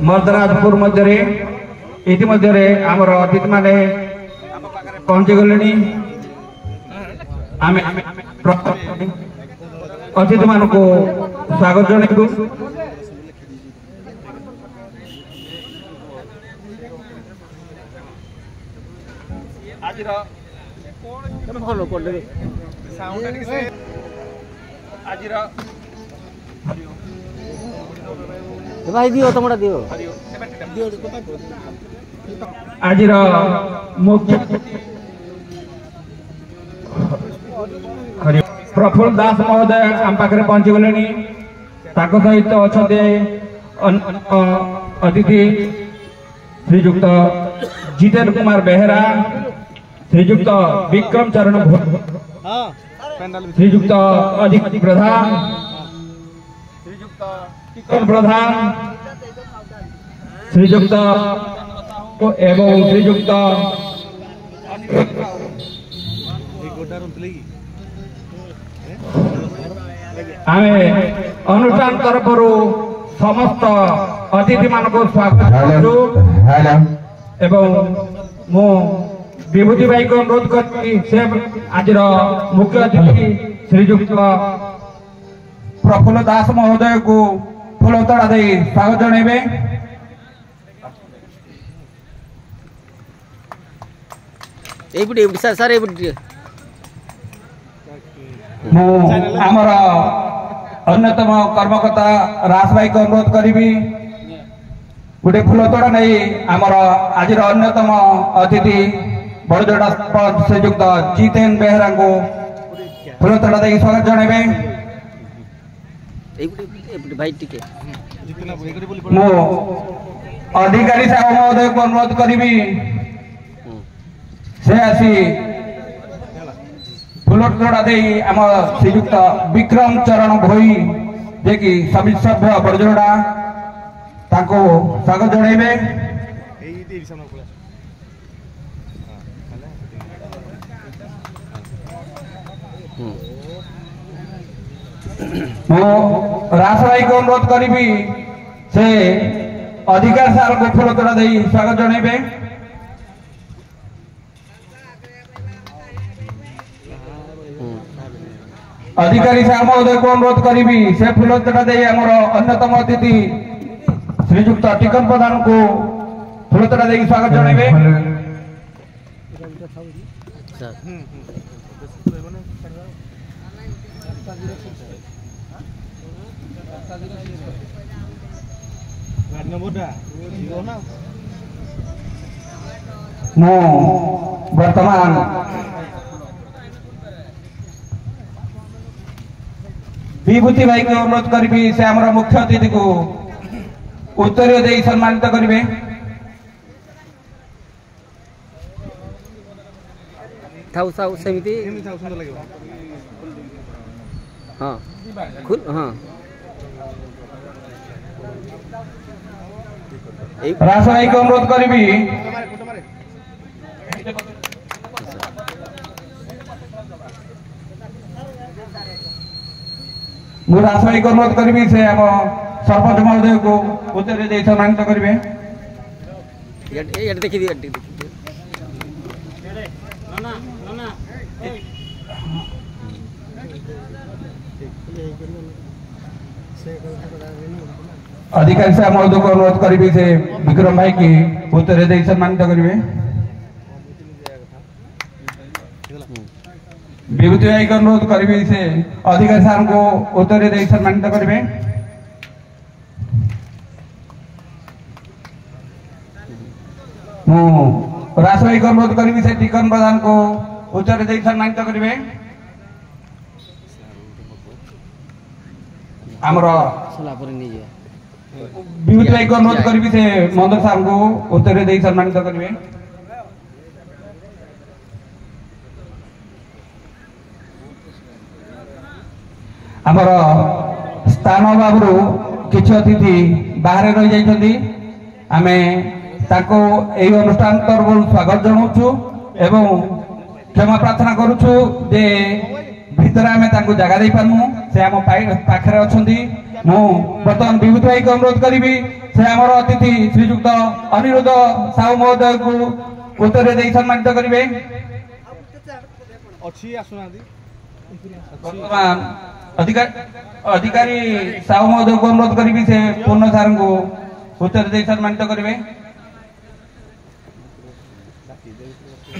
मर्दराजपुर मध्य इतिमध्य आमर अतिथि माने पहुंची गले अतिथि मान को स्वागत जनइबू। भाई दियो तमड़ा दियो आज मुख्य प्रफुल्ल दास महोदय आम पाखे पहुंची गले सहित अच्छा अतिथि श्रीजुक्त जितेंद्र कुमार बेहरा, श्रीजुक्त विक्रम चरण, श्रीजुक्त अजित प्रधान, श्रीजुक्त किशन प्रधान, श्रीजुक्त एवं श्रीजुक्त आम अनुष्ठान तरफ समस्त अतिथि मान को स्वागत एवं मु विभूति भाई को अनुरोध कर आज मुख्य अतिथि श्रीजुक्त प्रफुल्ल दास महोदय को फूलतड़ा दे स्वागत जनइबे। सर आमर अन्यतम कर्मकर्ता रास भाई को अनुरोध करी गोटे फूलतोड़ा नहीं आमर आज अन्यतम अतिथि बड़जोड़ा श्रीजुक्त जितेंद्र बेहरा को फूलतोड़ा दे स्वागत जनइबे। मु अधिकारी साहब महोदय को अनुरोध करी से आसी फूलतोड़ा दे आम श्रीजुक्त विक्रम चरण भोई जे कि समिति सभ्य बड़जोड़ा ताको स्वागत जनइबे। मो रास भाई को अनुरोध करी से अधिकार साल को फूलतोड़ा दे स्वागत जनइबे। अधिकारी साहब महोदय को अनुरोध करी से फूलतोड़ा दे आमर अन्यतम अतिथि श्रीजुक्त टिकन प्रधान को फूलतोड़ा दे स्वागत जनइबे। मु वर्तमान विभूति भाई को अनुरोध करी से आमर मुख्य अतिथि को उत्तर दे सम्मानित करेंगे। हाँ खुद हाँ रास भाई को अनुरोध करी रास भाई को अनुरोध करी से आम सरपंच महोदय को उत्तर दे सम्मानित करेंगे। अधिकारी साहब महोदय को अनुरोध करी से विक्रम भाई की उत्तर दे सम्मानित करेंगे। विभूति भाई को अनुरोध करी से अधिकारी साहब को उत्तर दे सम्मानित करेंगे। रास भाई को अनुरोध करी से टिकन प्रधान को उत्तर दे सम्मानित करेंगे। आमर विभूति भाई को अनुरोध करी से मंदर साहब को उत्तर दे सम्मानित करेंगे। आमर स्थान बाबू किसी अतिथि बाहर रही जाइछन्ती आमे ताको एई अनुष्ठान तरफ स्वागत जनाऊछु एवं क्षमा प्रार्थना करूछु जे भितर आमे ताको जगह दे पानु से आम पाखरे अछन्ती मु बर्तमान विभूति भाई को अनुरोध करी से आमर अतिथि श्रीजुक्त अनिरुद्ध साहू महोदय को उत्तर दे सम्मानित करेंगे। वर्तमान अधिकारी साहू महोदय को अनुरोध करी से पूर्ण सार को उत्तर दे सम्मानित करेंगे।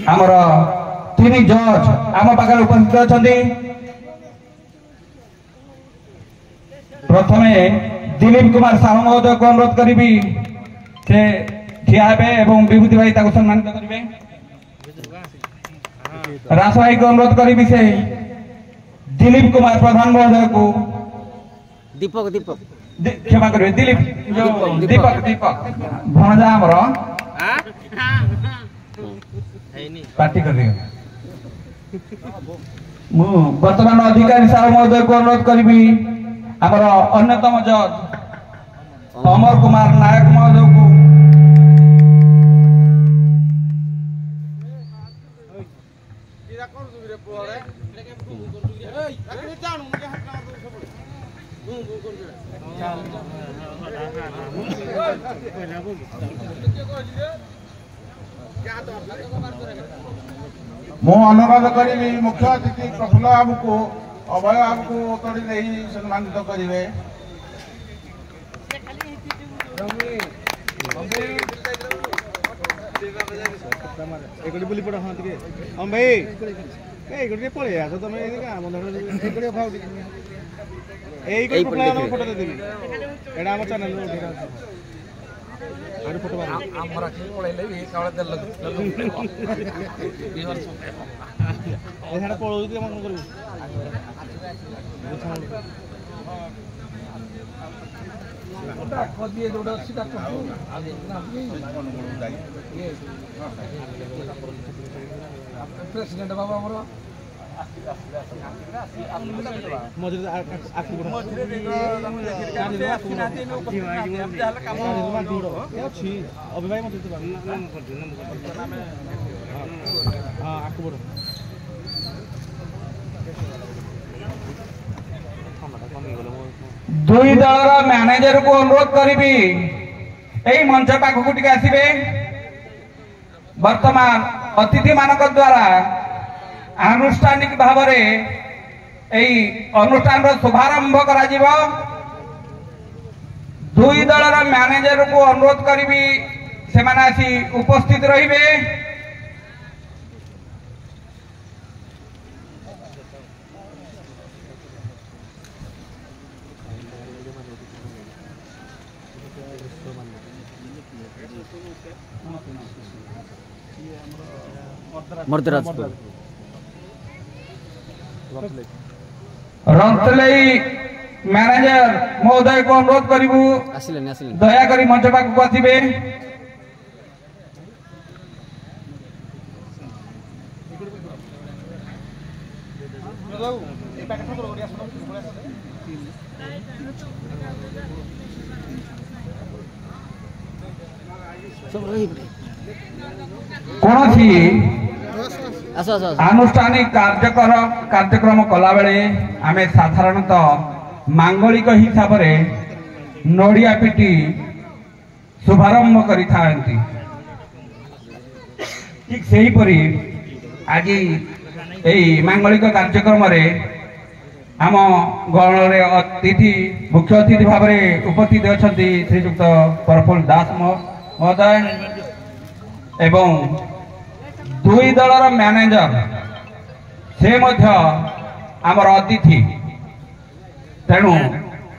आमर तीन जज आम पाखे उपस्थित अच्छा। प्रथमे दिलीप कुमार साहू महोदय को अनुरोध करी से ठिया एवं विभूति भाई सम्मानित करेंगे। रास भाई को अनुरोध करी से दिलीप कुमार प्रधान महोदय को दीपक दीपक क्षमा करेंगे दिलीप दीपक दीपक भणजा आमर पार्टी कर वर्तमान अधिकारी साहू महोदय को अनुरोध करी आमर अन्यतम जज अमर कुमार नायक महोदय को मु अनुरोध करी मुख्य अतिथि प्रफुल्ल बाबू को अभय बाबू को तोड़ी नहीं सम्मानित करेंगे। प्रेसिडेंट बाबा दुई दल मैनेजर को अनुरोध करी मंच पाखक टी आसवे। वर्तमान अतिथि मान द्वारा आनुष्ठानिक भाव अनुष्ठान शुभारंभ करा जिवो। दुई दलर मैनेजर को अनुरोध करी से आसी उपस्थित रहिबे। मर्दराजपुर रंतलई मैनेजर महोदय को अनुरोध करिबु दया करी मंच पाखक आसबे। कौन आनुष्ठानिक कार्यक्रम कला बेले आमे साधारणतः मांगलिक हिसाब से नड़िया पिटी शुभारंभ करी थांती। ठीक सही परी आज यही मांगलिक कार्यक्रम रे आम गण अतिथि मुख्य अतिथि भाव में उपस्थित अच्छा श्रीजुक्त प्रफुल्ल दास महोदय एवं दुई दलर मैनेजर से आमर अतिथि। तेणु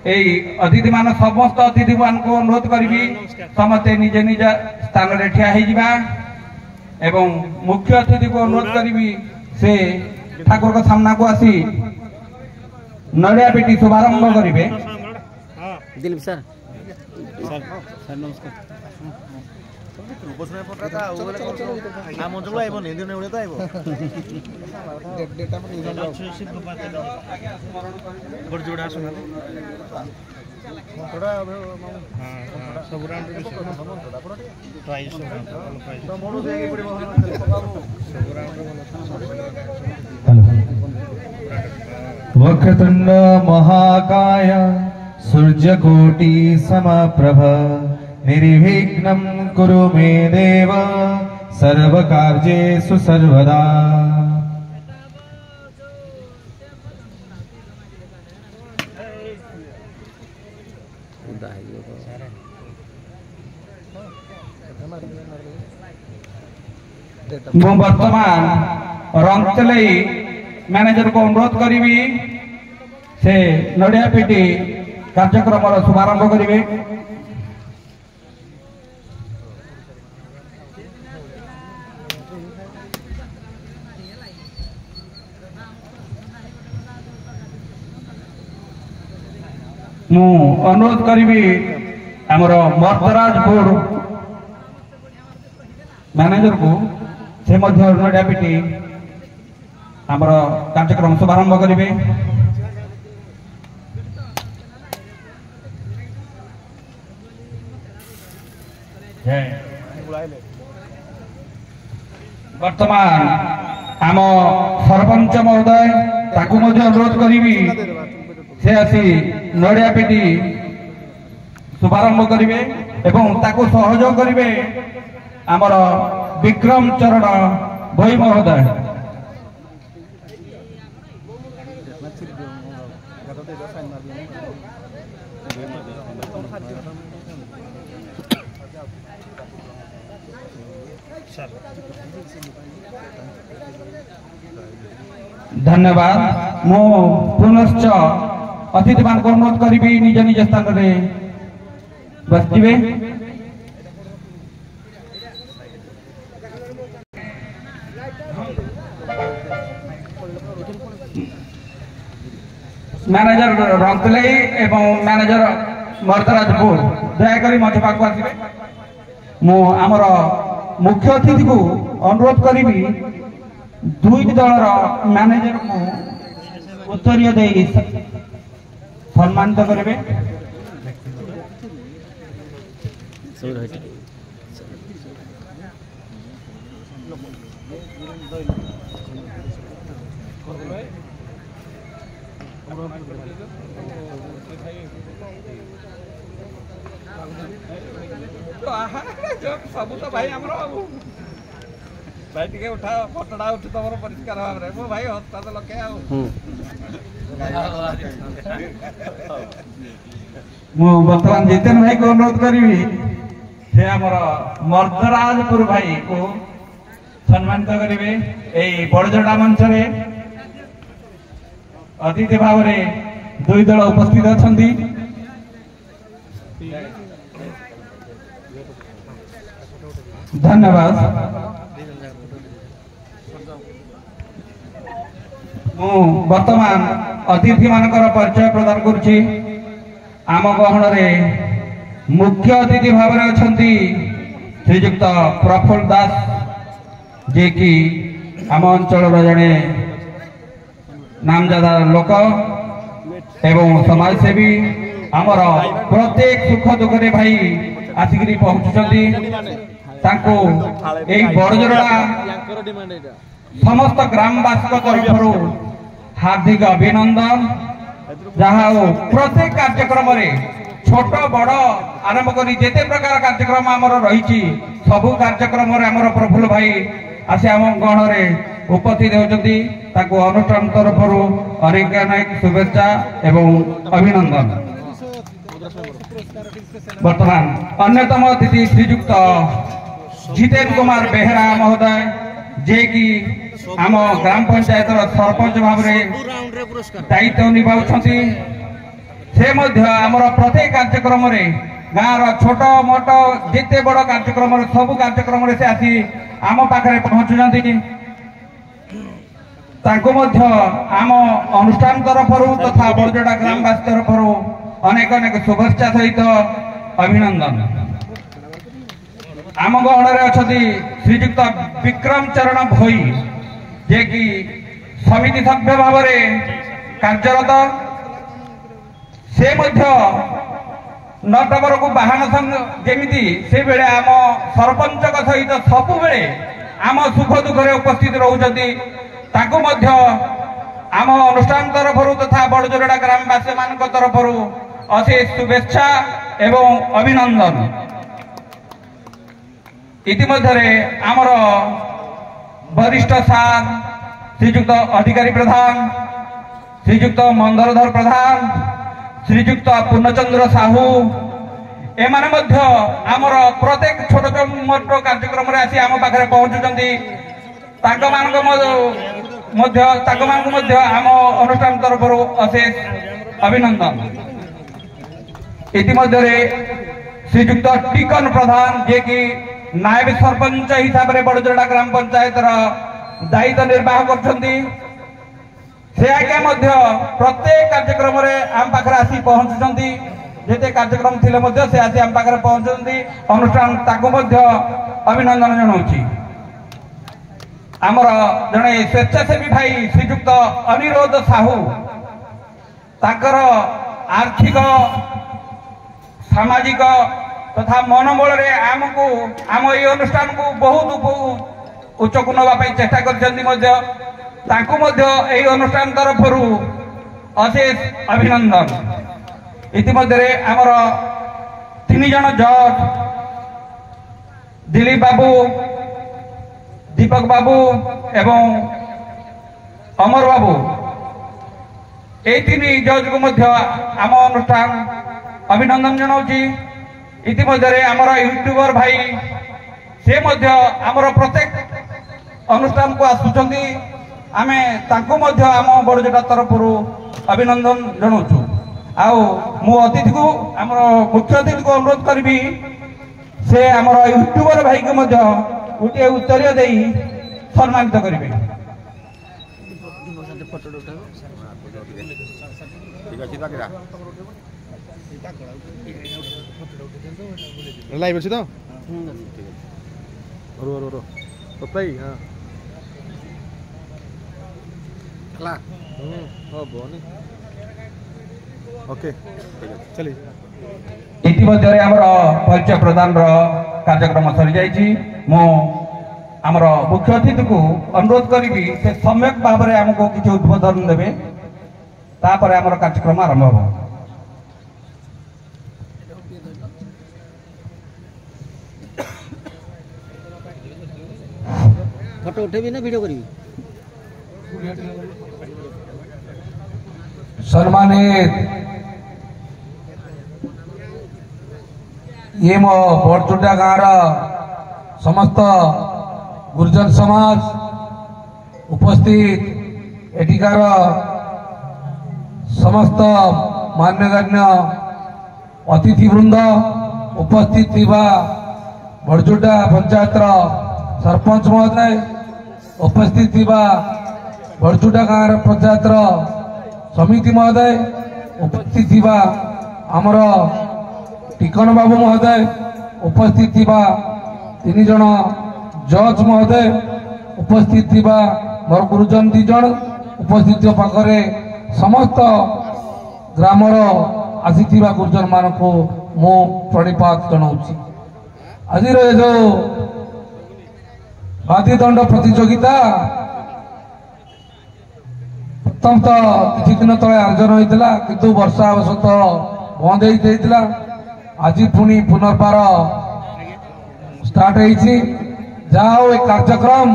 यही अतिथि मान समस्त अतिथि मान को अनुरोध करी समस्ते निज निज स्थान रे ठिया एवं मुख्य अतिथि को अनुरोध करी से ठाकुर का सामना को आसी नड़िया पिटी शुभारंभ करेंगे। दिलीप सर नमस्कार उपस्थित पटरा था नाम मंजूर आइबो हिंदी ने उड़े तो आइबो डेटा पर शिव बात है बड़ जोड़ा सुना थोड़ा हां सब राउंड प्राइस तो मोड़ देके पड़िबो सब राउंड वक्रतुंड महाकाय सूर्यकोटि समप्रभ निर्विघ्नं कुरु मे देव सर्वकार्येषु सर्वदा। ମୁଁ ବର୍ତ୍ତମାନ ରଙ୍ଗତେଲେଇ ମ୍ୟାନେଜରକୁ ଅନୁରୋଧ କରିବି ସେ ନଡ଼ିଆ ପିଟି କାର୍ଯ୍ୟକ୍ରମର ଶୁଭାରମ୍ଭ କରିବେ। ମୁଁ ଅନୁରୋଧ କରିବି ଆମର ମର୍ତ୍ତରାଜପୁର ମ୍ୟାନେଜରକୁ से नड़िया पिटी आमर कार्यक्रम शुभारंभ करेंगे। वर्तमान आम सरपंच महोदय ताकू अनुरोध करी से आसी नड़िया पिटी शुभारंभ करेंगे एवं ताकू सहयोग करेंगे आमर विक्रम चरण भोई महोदय। धन्यवाद। मु पुनश्च अतिथि मान अनुरोध करी निज निज स्थान में बसवे। मैनेजर रंगतलाई एवं मैनेजर मर्दराजपुर दयाकोरी मंच पाक आसवे। मु आमर मुख्य अतिथि को अनुरोध करी दुई दलर मैनेजर को उत्तरीय दे सम्मानित करेंगे। सब तो भाई आमर भाई टे उठा फटोटा उठी तुम परिष्कार भाव में मो भाई हस्ताद लखे बर्तमान जितेन भाई को अनुरोध करी से आमर मर्दराजपुर भाई को सम्मानित करेंगे। यही बड़जड़ा मंच अतिथि भाव में दुई दल उपस्थित अच्छा। धन्यवाद। मु वर्तमान अतिथि मानकर परिचय प्रदान करुछि। आम गहन मुख्य अतिथि भाव में अच्छा श्रीजुक्त प्रफुल्ल दास जे कि आम अंचल जड़े नामजादा लोक एवं समाजसेवी आमर प्रत्येक सुख दुख रे भाई आसिक पहुंचुंट। बड़जोड़ा समस्त ग्रामवासी तरफ हार्दिक अभिनंदन। जहाँ प्रत्येक कार्यक्रम छोट बड़ आरंभ कर जिते प्रकार कार्यक्रम आमर रही सबु कार्यक्रम आमर प्रफुल्ल भाई आसी आम गहन उपस्थित होती अनुष्ठान तरफ अनेक अनेक शुभेच्छा एवं अभिनंदन। वर्तमान अन्यतम अतिथि श्रीजुक्त जितेन कुमार बेहरा महोदय जे कि आम ग्राम पंचायत सरपंच भाव में दायित्व निभाउछंती। से आमर प्रत्येक कार्यक्रम गाँव छोट मोट जिते बड़ कार्यक्रम सबु कार्यक्रम से आसी आम पाखे पहुंचुंट। आम अनुष्ठान तरफ तथा बड़जोड़ा ग्रामवासी तरफ अनेक अनेक शुभेच्छा सहित अभिनंदन। आम गहन अच्छा श्रीजुक्त विक्रम चरण भोई जे कि समिति सभ्य भाव में कार्यरत। से नटवर को बाहन जमी से बेले आम सरपंच सहित सबु बेले आम सुख दुखे उपस्थित रोचती। आम अनुष्ठान तरफ तथा बड़जोड़ा ग्रामवासी मान तरफ अशेष शुभेच्छा एवं अभिनंदन। इतिमध्य आमर वरिष्ठ सार श्रीजुक्त अधिकारी प्रधान, श्रीजुक्त मंदरधर प्रधान, श्रीजुक्त पूर्णचंद्र साहू एमाने मध्य आमर प्रत्येक छोट मोट कार्यक्रम रे आसी आम पाखरे पहुंचुचंती। तांको मानक मध्य आम अनुष्ठान तरफ अशेष अभिनंदन। इतिमध्य श्रीजुक्त टिकन प्रधान जे कि नायब सरपंच हिसाब से बड़जोड़ा ग्राम पंचायत दायित्व निर्वाह करछंती, से आज्ञा मध्य प्रत्येक कार्यक्रम रे आम पाखरे आसी पहुंचुचंती। जेते कार्यक्रम थिले मध्य से आसी आम पाखरे पहुंचुचंती। अनुष्ठान ताको मध्य अभिनंदन जणाउछि। आमर जणे स्वेच्छासेवी भाई श्रीजुक्त अनिरोध साहू ताकर आर्थिक सामाजिक तथा मनोबल रे आमको आम ये अनुष्ठान को बहुत उच्च को नवा चेष्टा कर अनुष्ठान तरफ अशेष अभिनंदन। इतिमध्य आमर 3 जन जज दिलीप बाबू, दीपक बाबू एवं अमर बाबू ए 3 जज को मध्य आम अनुष्ठान अभिनंदन जनाऊँगी। इतिमध्य आमर यूट्यूबर भाई से मध्य आमर प्रत्येक अनुष्ठान को आसुचंती। आमे तांको मध्य आम बड़जोड़ा तरफ अभिनंदन जनाऊँ। आउ मु अतिथि को आमर मुख्य अतिथि को अनुरोध करी से आमर यूट्यूबर भाई को मध्य गोटे उत्तर दे सम्मानित करेंगे। लाइव अच्छी तो रो रो रो पप्पाई हाँ ला हो बोनी ओके चलिए। इतिमध्य आमर परिचय प्रदान कार्यक्रम सरी जाइछि। मो आमर मुख्य अतिथि को अनुरोध करी से सम्यक भाव में आमको किसी उद्बोधन देवे, तापर आमर कार्यक्रम आरंभ हो। फोटो उठेबी ना वीडियो करी? सम्मानित ये मो बड़चुटा गाँव समस्त गुर्जर समाज उपस्थित एटिकार समस्त मान्यगण्य अतिथि वृंद उपस्थित थिबा बड़चुटा पंचायत सरपंच महोदय उपस्थित थिबा बड़चुटा गाँव पंचायत समिति महोदय उपस्थित थिबा आमर टिकन बाबू महोदय उपस्थित थिबा 3 जन जज महोदय उपस्थित थिबा मोर गुरुजन 2 जन उपस्थित पाखरे समस्त ग्रामर आसीथिबा गुरुजन मानक मो प्रणिपात जनाऊँगी। आज जो बादीदंड प्रतियोगिता प्रथम तो किछि दिन तले आयोजन होइतिला, किंतु वर्षा अवसत बंद होइतिला। आज पुणी पुनर्बार स्टार्ट होइछि। जाओ ए कार्यक्रम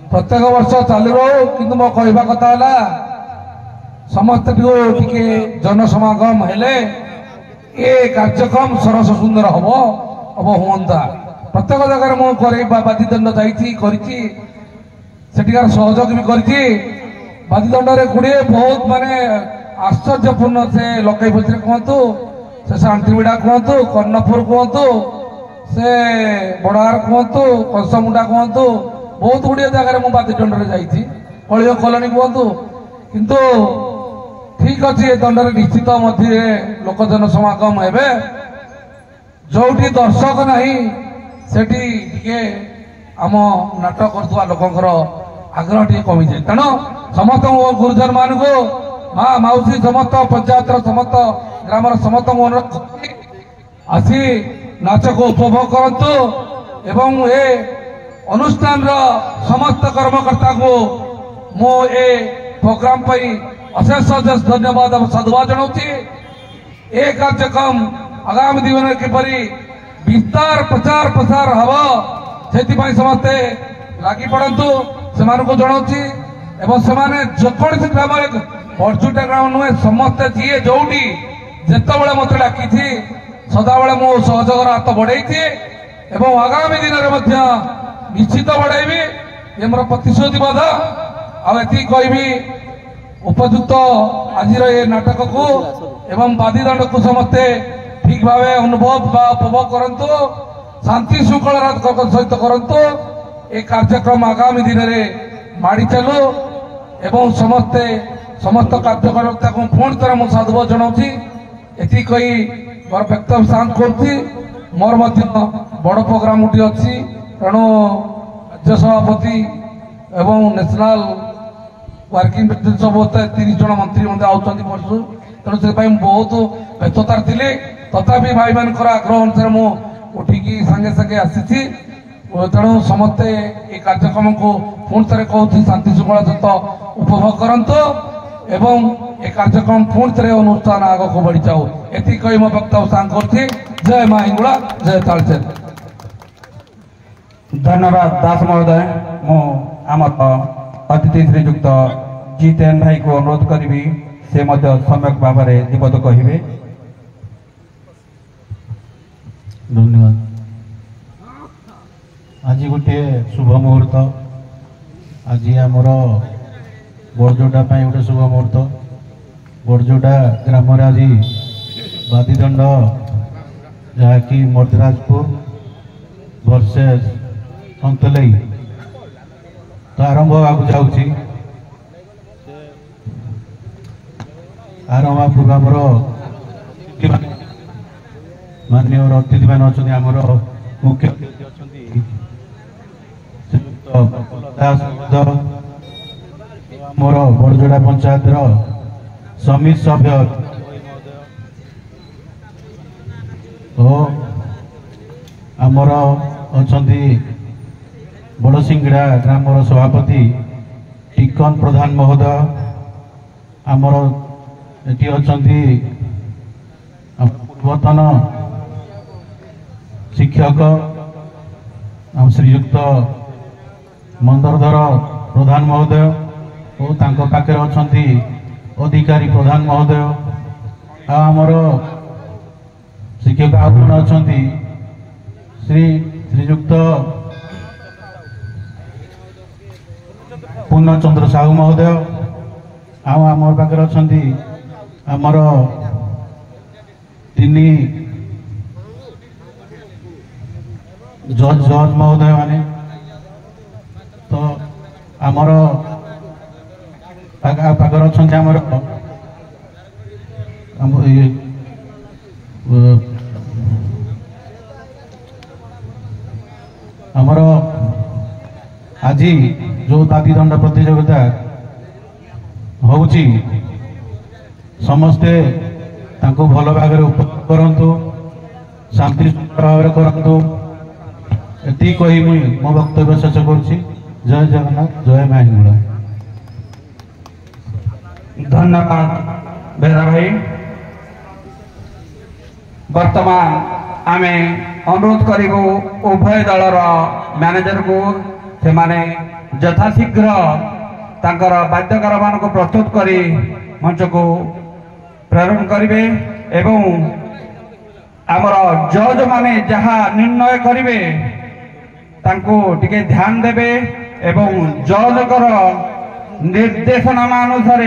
प्रत्येक वर्ष चालू रहो, किंतु मो कहवा कथा है समस्त टिके जनसमागम हेले ए कार्यक्रम सरस सुंदर हम हुआ। प्रत्येक जगह मुझे बादीदंड जाइए सहयोग भी करी बादीदंड गुड़े बहुत माने आश्चर्यपूर्ण से लकई भोज कहतु से शांतिविड़ा कहतु कर्णपुर कहतु से बड़ार कहतु कंसमुंडा कहतु बहुत गुड़िया जगह मुझे बादीदंड जाइए कलिय कलोनी कहतु किंतु ठीक अच्छे दंड निश्चित मध्य लोक जनसमागम हे जोटी दर्शक नहीं सेठी टिके आम नाटक करथुवा लोकंकर आग्रह टिके कमी जाए। तेणु समस्त गुरुजन मान को माँ मौसी समस्त पंचायत समस्त ग्रामर समस्त अनुरोध आसी नाच को उपभोग करंतु एवं ए अनुष्ठान समस्त कर्मकर्ता को मो ए प्रोग्राम पर अशेष अशेष धन्यवाद और साधुवाद जनाऊँगी। ए कार्यक्रम आगामी दिन में किपरि विस्तार प्रचार प्रसार हम से समस्ते लगी पड़तु से जनाऊँगी एवं से जेकोसी ग्राम बड़चुटा ग्राम नुहे समस्ते जी जोटी जिते मत डाकी सदाबले मो सहयोगर हाथ बढ़ाई एवं आगामी दिन में निश्चित बढ़ाइबी ये मोर प्रतिश्रुतिबद्ध आती कहबी उपयुक्त आज ये नाटक को एवं बादीदंड को समस्ते ठीक भाव अनुभव उपभोग करंतु शांति श्रृंखला सहित करंतु ए कार्यक्रम आगामी दिन में माड़ी चलू एवं समस्ते समस्त कार्यकर्ता को पुणी थर मुझे साधुवाद जनाऊँगी एति कही मोर व्यक्तव्य शांत करुँची मोर बड़ प्रोग्राम गोटे अच्छी तेणु राज्य सभापति एवं नेशनल वर्किंग प्रेसिडेंट सब 30 जन मंत्री आउट पशु तेणु से बहुत व्यस्ततार थी तथापि भाई मान आग्रह अनुसार मुठिकी सागे सागे आसी तेणु समस्ते ये कार्यक्रम को पुणी थे कहूँ शांति श्रृंखला सहित उपभोग करंतु एवं ये कार्यक्रम पुणी थे अनुष्ठान आग को बढ़ी जाऊ एति कही मो वक्तव्य शांत कर जय मां हिंगुला जय तालचेर। धन्यवाद दास महोदय मु आम अतिथि श्रीजुक्त जितेन भाई को अनुरोध करी से सम्यक भाव में दिपद कहे। धन्यवाद। आज गोटे शुभ मुहूर्त आज आमर बड़जोड़ा गोटे शुभ मुहूर्त बड़जोड़ा ग्राम आज बादीदंड जहाँकि मर्दराजपुर वर्सेस अंतलई तो आरंभ होगा जाऊँगी आरंभ पूर्व आमर माननीय अतिथि मान अच्छा आमर मुख्य मोर बड़जोड़ा पंचायत समिति सभ्य आमर अच्छा बड़सिंगड़ा ग्राम सभापति टिकन प्रधान महोदय आमर ये अच्छा पूर्वतन शिक्षक श्रीयुक्त मंदरधर प्रधान महोदय और पाखे अच्छा अधिकारी प्रधान महोदय आमर शिक्षक आउन अच्छा श्रीयुक्त पूर्णचंद्र साहू महोदय आमर पाखे अच्छा आमर 3 जज महोदय माने तो आमर पाखर अच्छा आमर आज जो बादीदंड प्रतियोगिता होउची समस्ते तांको भल भाव में उपभोग करंतु शांति भाव करंतु एति कही मुई मो वक्तव्य शेष करुछि। जय जगन्नाथ जय मां हिंगुला। धन्यवाद बेहरा भाई। वर्तमान आमे अनुरोध करिबु उभय दलर मैनेजर को से माने यथाशीघ्र तांकर बाध्यकार मान को प्रस्तुत करी मंच को प्रेरण करिवे एवं आमर जज माने जहा निर्णय करिवे तांको टिके ध्यान देबे एवं जजकर निर्देशनामा अनुसार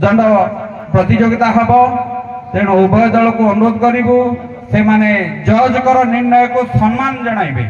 दंड प्रतियोगिता हम तेणु उभय दल को अनुरोध करिबु से माने जजकर निर्णय को सम्मान जणाइबे।